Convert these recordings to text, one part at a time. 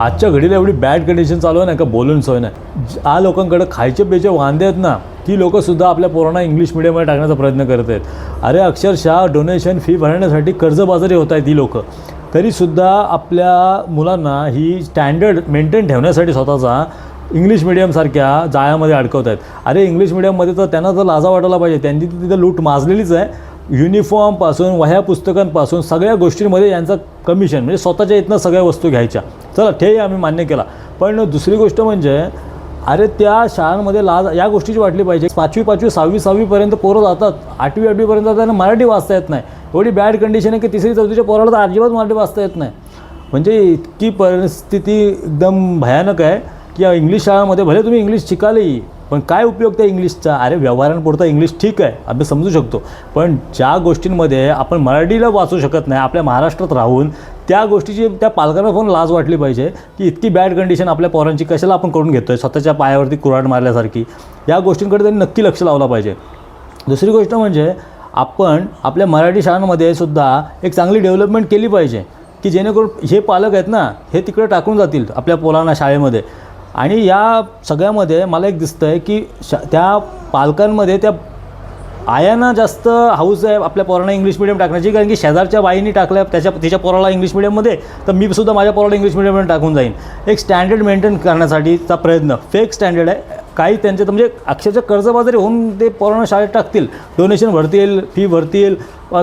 आजच्या घडीला एवढी बॅड कंडिशन चालू आहे ना का बोलून सोय नाही. आ लोकांकडे खायचे पेचे वांदे आहेत ना, ती लोकंसुद्धा आपल्या पोरांना इंग्लिश मिडियममध्ये टाकण्याचा प्रयत्न करत आहेत. अरे अक्षरशः डोनेशन फी भरण्यासाठी कर्जबाजारी होत आहेत ही लोकं. तरीसुद्धा आपल्या मुलांना ही स्टँडर्ड मेंटेन ठेवण्यासाठी स्वतःचा इंग्लिश मिडियमसारख्या जाळ्यामध्ये अडकवत आहेत. अरे इंग्लिश मिडियममध्ये तर त्यांना तर लाजा वाटायला पाहिजे, त्यांनी तिथं लूट माजलेलीच आहे. युनिफॉर्मपासून वह्या पुस्तकांपासून सगळ्या गोष्टींमध्ये यांचं कमिशन, म्हणजे स्वतःच्या इथनं सगळ्या वस्तू घ्यायच्या. चला ते आम्ही मान्य केला. पण दुसरी गोष्ट म्हणजे अरे त्या शाळांमध्ये लाज या गोष्टीची वाटली पाहिजे. 5वी 6वीपर्यंत पोरं जातात, 8वीपर्यंत त्यांना मराठी वाचता येत नाही. एवढी बॅड कंडिशन आहे की 3री 4थीच्या पोराला तर अजिबात मराठी वाचता येत नाही. म्हणजे इतकी परिस्थिती एकदम भयानक आहे की या इंग्लिश शाळांमध्ये भले तुम्ही इंग्लिश शिकालही, पण काय उपयोग त्या इंग्लिशचा. अरे व्यवहारांपुरता इंग्लिश ठीक आहे, आम्ही समजू शकतो, पण ज्या गोष्टींमध्ये आपण मराठीला वाचू शकत नाही आपल्या महाराष्ट्रात राहून, त्या गोष्टीची त्या पालकांना पण लाज वाटली पाहिजे की इतकी बॅड कंडिशन आपल्या पोरांची कशाला आपण करून घेतो आहे, स्वतःच्या पायावरती कुऱ्हाड मारल्यासारखी. या गोष्टींकडे त्यांनी नक्की लक्ष लावलं पाहिजे. दुसरी गोष्ट म्हणजे आपण आपल्या मराठी शाळांमध्ये सुद्धा एक चांगली डेव्हलपमेंट केली पाहिजे की जेणेकरून हे पालक आहेत ना, हे तिकडे टाकून जातील आपल्या पोरांना शाळेमध्ये. आणि या सगळ्यामध्ये मला एक दिसतं आहे की त्या पालकांमध्ये त्या आयांना जास्त हाऊस आहे आपल्या पोरांना इंग्लिश मिडियम टाकण्याची, कारण की शेजारच्या बाईंनी टाकल्या तिच्या पोराला इंग्लिश मिडियममध्ये, तर मी सुद्धा माझ्या पोराला इंग्लिश मिडियममध्ये टाकून जाईन. एक स्टँडर्ड मेंटेन करण्यासाठीचा प्रयत्न, फेक स्टँडर्ड आहे काही त्यांचे, तर म्हणजे अक्षरशः कर्जबाजारी होऊन ते पोरांना शाळेत टाकतील, डोनेशन भरतील, फी भरतील,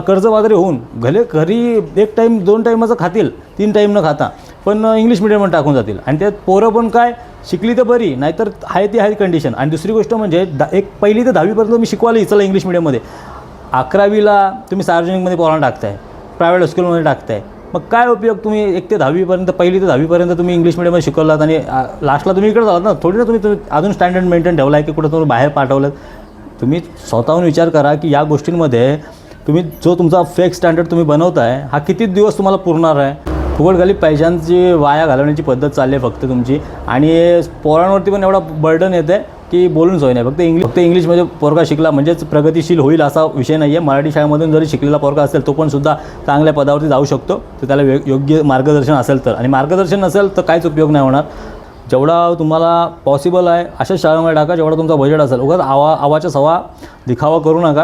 कर्जबाजारी होऊन घरी एक टाईम 2 टाईमाचं खातील, 3 टाईम न खाता, पण इंग्लिश मिडियममध्ये टाकून जातील. आणि त्यात पोरं पण काय शिकली तर बरी, नाहीतर आहे ती आहे कंडिशन. आणि दुसरी गोष्ट म्हणजे 1 ते 10वीपर्यंत मी शिकवायला चला इंग्लिश मिडियममध्ये, 11वीला तुम्ही सार्वजनिकमध्ये पोरांना टाकताय, प्रायव्हेट स्कूलमध्ये टाकताय, मग काय उपयोग. तुम्ही 1 ते 10वीपर्यंत 1ली ते 10वीपर्यंत तुम्ही इंग्लिश मिडियममध्ये शिकवलात आणि लास्टला तुम्ही इकडे झालात ना, थोडी ना तुम्ही अजून स्टँडर्ड मेंटेन ठेवला आहे की कुठं तुम्ही बाहेर पाठवलं. तुम्ही स्वतःहून विचार करा की या गोष्टींमध्ये तुम्ही जो तुमचा फेक स्टँडर्ड तुम्ही बनवताय हा किती दिवस तुम्हाला पुरणार आहे. फुकटखाली पैशांची वाया घालवण्याची पद्धत चालली आहे फक्त तुमची. आणि पोरांवरती पण एवढा बर्डन येतं आहे की बोलून सोय नाही. फक्त इंग्लिशमध्ये पोरगा शिकला म्हणजेच प्रगतिशील होईल असा विषय नाही आहे. मराठी शाळेमधून जरी शिकलेला पोरगा असेल तो पण सुद्धा चांगल्या पदावरती जाऊ शकतो, तर त्याला योग्य मार्गदर्शन असेल तर. आणि मार्गदर्शन नसेल तर काहीच उपयोग नाही होणार. जेवढा तुम्हाला पॉसिबल आहे अशा शाळेमध्ये टाका जेवढा तुमचा बजेट असेल. उगाच आवाच्या सवा दिखावा करू नका.